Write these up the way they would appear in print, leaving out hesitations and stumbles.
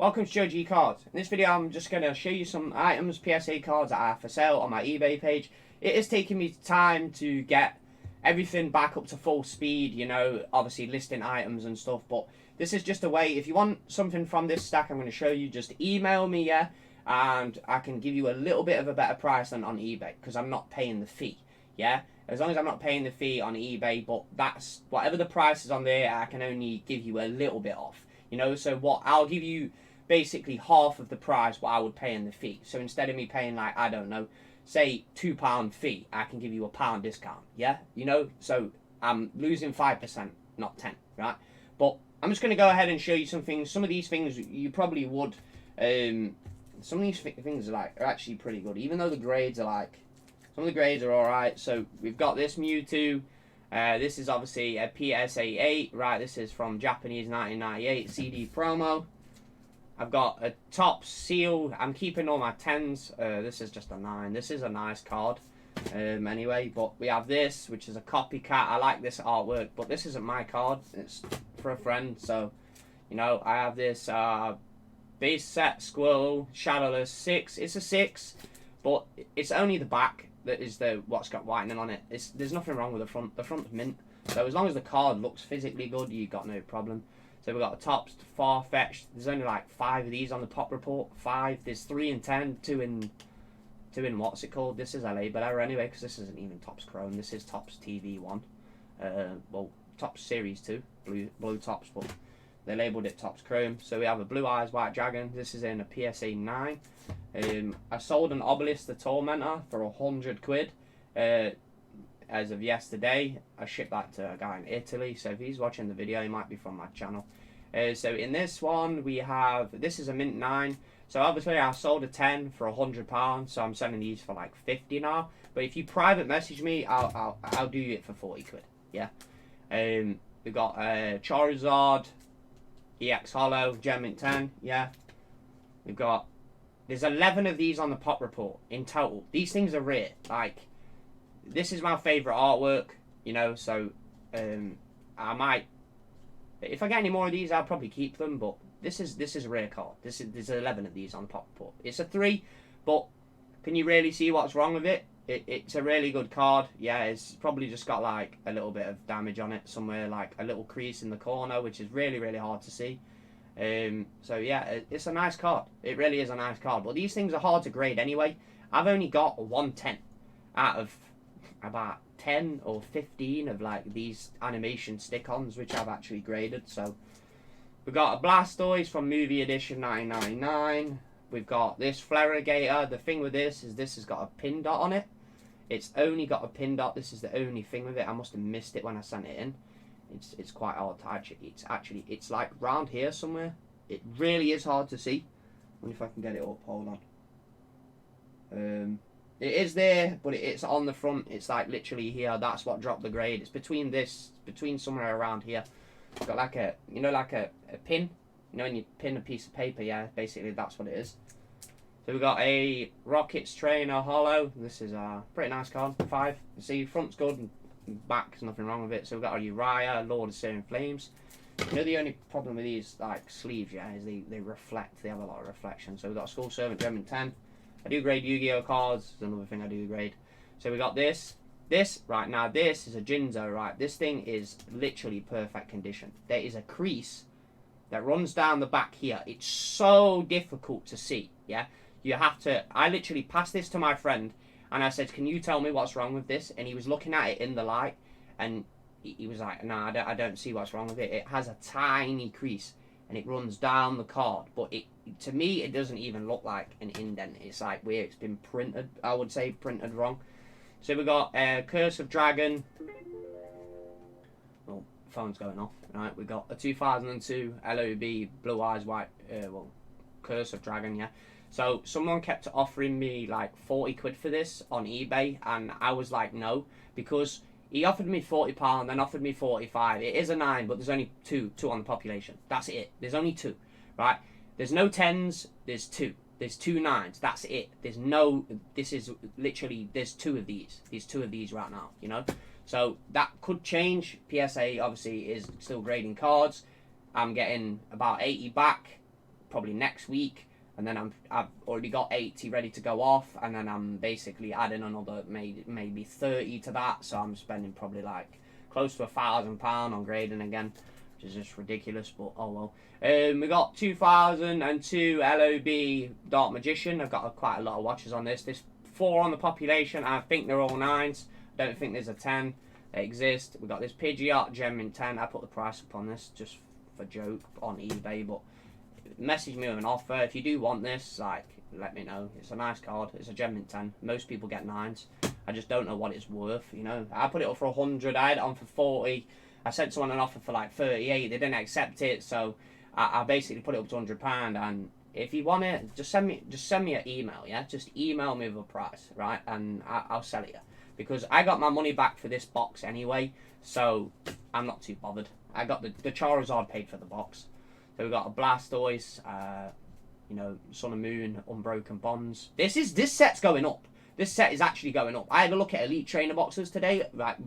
Welcome to Joe G Cards. In this video I'm just going to show you some items, PSA cards that are for sale on my eBay page. It is taking me time to get everything back up to full speed, you know, obviously listing items and stuff, but this is just a way, if you want something from this stack I'm going to show you, just email me, yeah, and I can give you a little bit of a better price than on eBay, because I'm not paying the fee, yeah. As long as I'm not paying the fee on eBay, but that's, whatever the price is on there, I can only give you a little bit off. You know, so what I'll give you basically half of the price what I would pay in the fee. So instead of me paying like, I don't know, say £2 fee, I can give you £1 discount. Yeah, you know, so I'm losing 5%, not 10, right? But I'm just going to go ahead and show you some things. Some of these things you probably would. Some of these things are actually pretty good, even though the grades are like, some of the grades are all right. So we've got this Mewtwo. This is obviously a PSA 8, right? This is from Japanese 1998 CD promo. I've got a top seal. I'm keeping all my 10s. This is just a 9. This is a nice card. Anyway, but we have this, which is a copycat. I like this artwork, but this isn't my card. It's for a friend. So, you know, I have this base set Squirrel Shadowless 6. It's a 6, but it's only the back that is the what's got whitening on it. There's nothing wrong with the front. The front's mint. So as long as the card looks physically good, you got no problem. So we've got the tops, far-fetched. There's only like 5 of these on the pop report. 5. There's 3 in 10. 2 in what's it called? This is a label error anyway, because this isn't even Tops Chrome. This is Tops TV1. Well, Tops Series 2. Blue Tops, but they labelled it Tops Chrome. So we have a Blue Eyes White Dragon. This is in a PSA 9. I sold an Obelisk the Tormentor for £100. As of yesterday. I shipped that to a guy in Italy, so if he's watching the video, he might be from my channel. So in this one, we have, this is a mint 9. So obviously I sold a 10 for £100, so I'm selling these for like 50 now. But if you private message me, I'll do it for 40 quid. Yeah. We've got Charizard, EX Hollow, Gem Mint 10. Yeah. We've got, there's 11 of these on the pop report in total. These things are rare. Like, this is my favourite artwork, you know, so I might, if I get any more of these, I'll probably keep them, but this is a rare card. There's 11 of these on the pop report. It's a 3, but can you really see what's wrong with it? It's a really good card. Yeah, it's probably just got like a little bit of damage on it somewhere, like a little crease in the corner, which is really, really hard to see. So yeah, it's a nice card. It really is a nice card, but these things are hard to grade anyway. I've only got 110 out of about 10 or 15 of like these animation stick-ons which I've actually graded. So we've got a Blastoise from Movie Edition 1999. We've got this Flarigator. The thing with this is this has got a pin dot on it. It's only got a pin dot. This is the only thing with it. I must have missed it when I sent it in. It's quite hard to actually it's like round here somewhere. It really is hard to see. I wonder if I can get it up. Hold on. It is there, but it's on the front. It's like literally here. That's what dropped the grade. It's between somewhere around here. It's got like a, you know, like a pin. You know when you pin a piece of paper, yeah, basically that's what it is. So we've got a Rockets Trainer Hollow. This is a pretty nice card, 5. You see, front's good and back's nothing wrong with it. So we've got a Uriah, Lord of Searing Flames. You know the only problem with these like sleeves, yeah, is they reflect. They have a lot of reflection. So we've got a Skull Servant Gem 10. I do grade Yu-Gi-Oh cards. It's another thing I do grade. So we got this. This, right now, this is a Jinzo, right? This thing is literally perfect condition. There is a crease that runs down the back here. It's so difficult to see, yeah? You have to, I literally passed this to my friend, and I said, can you tell me what's wrong with this? And he was looking at it in the light, and he was like, no, I don't see what's wrong with it. It has a tiny crease, and it runs down the card, but to me it doesn't even look like an indent. It's like where it's been printed, I would say printed wrong. So we got Curse of Dragon. Oh, phone's going off. Right, we got a 2002 LOB Blue Eyes White, well, Curse of Dragon, yeah. So someone kept offering me like 40 quid for this on eBay, and I was like no, because he offered me £40, then offered me 45. It is a 9, but there's only two on the population. That's it. There's only 2, right? There's no 10s. There's 2. There's 2 9s. That's it. There's no. This is literally. There's 2 of these. There's 2 of these right now. You know. So that could change. PSA obviously is still grading cards. I'm getting about 80 back. probably next week, and then I've already got 80 ready to go off, and then I'm basically adding another maybe 30 to that, so I'm spending probably like close to £1,000 on grading again, which is just ridiculous, but oh well. We got 2002 LOB Dark Magician. I've got quite a lot of watches on this. There's 4 on the population. I think they're all 9s. I don't think there's a 10 that exists. We got this Pidgeot Gem Mint 10. I put the price up on this just for joke on eBay, but message me with an offer if you do want this. Like, let me know. It's a nice card. It's a Gem Mint 10. Most people get 9s. I just don't know what it's worth. You know, I put it up for 100. I had it on for 40. I sent someone an offer for like 38. They didn't accept it, so I basically put it up to £100. And if you want it, just send me an email. Yeah, just email me with a price, right? And I'll sell it you, because I got my money back for this box anyway, so I'm not too bothered. I got the Charizard paid for the box. So we got a Blastoise, you know, Sun and Moon, Unbroken Bonds. This set's going up. This set is actually going up. I had a look at Elite Trainer boxes today, like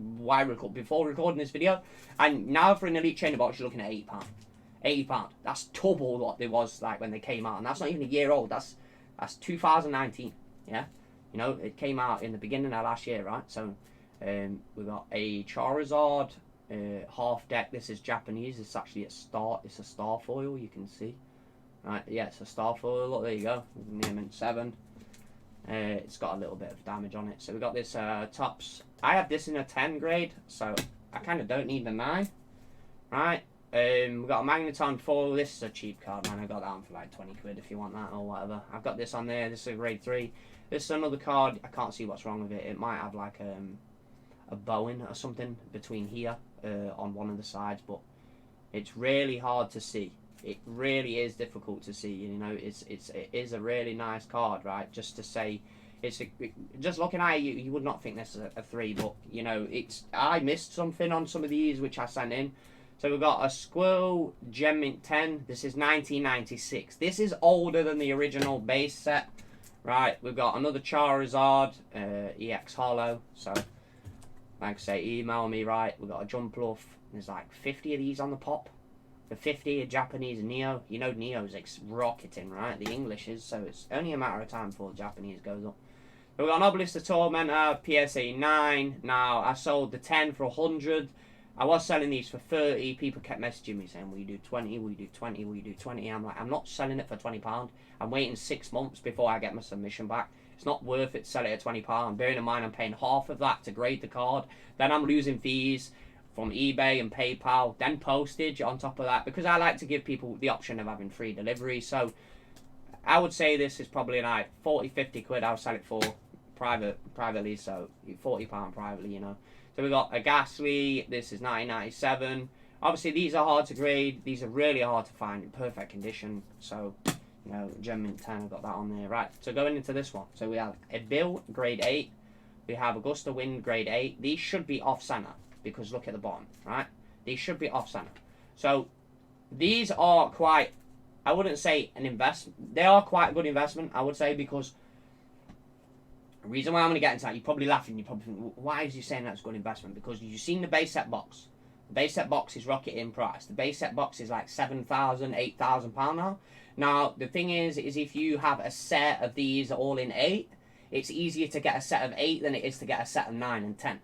before recording this video, and now for an Elite Trainer box, you're looking at £80. £80. That's double what it was like when they came out, and that's not even a year old. That's 2019. Yeah, you know, it came out in the beginning of last year, right? So we got a Charizard half deck. This is Japanese. It's actually it's a star foil. You can see, right? Yeah, it's a star foil. Look, there you go. Near mint 7. It's got a little bit of damage on it. So we got this Tops. I have this in a 10 grade, so I kind of don't need the 9, right? We got a Magneton foil. This is a cheap card, man. I got that on for like 20 quid if you want that or whatever. I've got this on there. This is a grade 3. This is another card. I can't see what's wrong with it. It might have like a bowing or something between here on one of the sides, but it's really hard to see. It really is difficult to see. You know, it is a really nice card, right? Just to say, just looking at it, you would not think this is a 3, but you know, I missed something on some of these which I sent in. So we've got a Squirrel Gem Mint 10. This is 1996. This is older than the original base set, right? We've got another Charizard EX Hollow. So, like I say, email me, right? We've got a Jumpluff. There's like 50 of these on the pop. The 50 are Japanese Neo. You know Neo's rocketing, right? The English is, so it's only a matter of time before the Japanese goes up. We've got an Obelisk the Tormentor, PSA 9. Now, I sold the 10 for 100. I was selling these for 30. People kept messaging me saying, will you do 20? Will you do 20? Will you do 20? I'm like, I'm not selling it for £20. I'm waiting 6 months before I get my submission back. It's not worth it to sell it at £20. Bearing in mind, I'm paying half of that to grade the card. Then I'm losing fees from eBay and PayPal, then postage on top of that, because I like to give people the option of having free delivery. So I would say this is probably like 40, 50 quid. I'll sell it for privately, so £40 privately, you know. So we got a Ghastly. This is 1997. Obviously, these are hard to grade. These are really hard to find in perfect condition. So, you know, Gem Mint 10, I've got that on there. Right, so going into this one. So we have a Bill, grade 8. We have Augusta Wind, grade 8. These should be off-center, because look at the bottom, right? These should be off-center. So, these are quite, I wouldn't say an investment. They are quite a good investment, I would say, because the reason why I'm going to get into that, you're probably laughing, you're probably thinking, why is he saying that's a good investment? Because you've seen the base set box. The base set box is rocketing in price. The base set box is like £7,000, £8,000 now. Now, the thing is if you have a set of these all in 8, it's easier to get a set of 8 than it is to get a set of 9 and 10.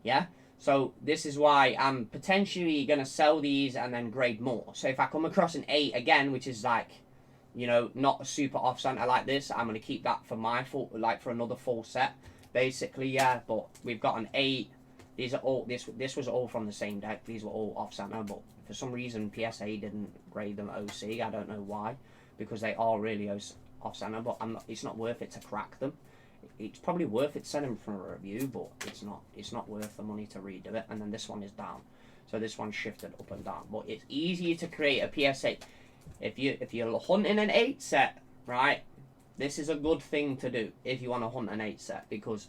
Yeah? So, this is why I'm potentially going to sell these and then grade more. So, if I come across an 8 again, which is like, you know, not a super off-center like this, I'm going to keep that for my full, like for another full set, basically, yeah. But we've got an 8. These are all, this was all from the same deck. These were all off-center, but for some reason PSA didn't grade them OC. I don't know why, because they are really off-center, but it's not worth it to crack them. It's probably worth it to send them for a review, but it's not worth the money to redo it. And then this one is down, so this one's shifted up and down. But it's easier to create a PSA. If you're hunting an 8 set, right, this is a good thing to do if you want to hunt an 8 set, because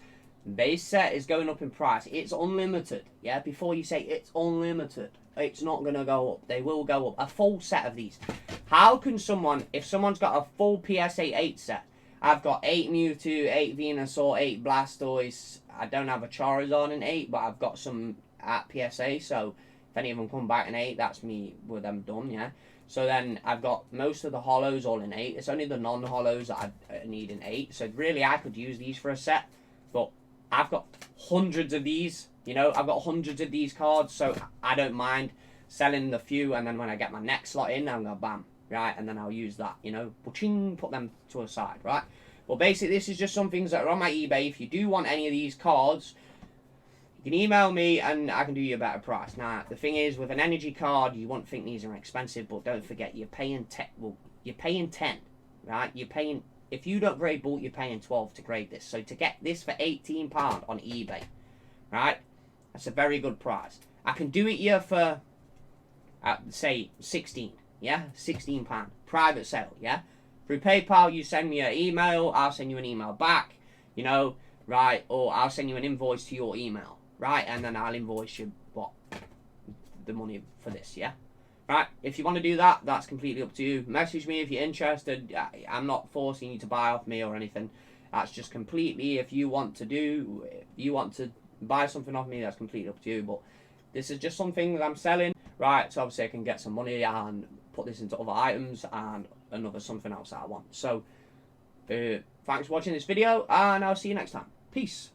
base set is going up in price. It's unlimited, yeah? Before you say it's unlimited, it's not going to go up. They will go up. A full set of these. How can someone, if someone's got a full PSA 8 set, I've got 8 Mewtwo, 8 Venusaur, 8 Blastoise. I don't have a Charizard in 8, but I've got some at PSA, so if any of them come back in 8, that's me with them done, yeah? So then I've got most of the hollows all in 8. It's only the non-hollows that I need in 8. So really I could use these for a set. But I've got hundreds of these. You know, I've got hundreds of these cards. So I don't mind selling the few. And then when I get my next slot in, I'm going to bam. Right? And then I'll use that, you know. Put them to a side, right? Well, basically this is just some things that are on my eBay. If you do want any of these cards, you can email me and I can do you a better price. Now, the thing is, with an energy card, you won't think these are expensive, but don't forget, you're paying 10. Well, you're paying 10, right? You're paying, if you don't grade bulk, you're paying 12 to grade this. So to get this for £18 on eBay, right? That's a very good price. I can do it here for, say, 16, yeah? £16. Private sale, yeah? Through PayPal, you send me an email, I'll send you an email back, you know, right? Or I'll send you an invoice to your email. Right, and then I'll invoice you the money for this, yeah? Right, if you want to do that, that's completely up to you. Message me if you're interested. I'm not forcing you to buy off me or anything. That's just completely, if you want to buy something off me, that's completely up to you. But this is just something that I'm selling, right? So obviously I can get some money and put this into other items and another something else that I want. So, thanks for watching this video, and I'll see you next time. Peace.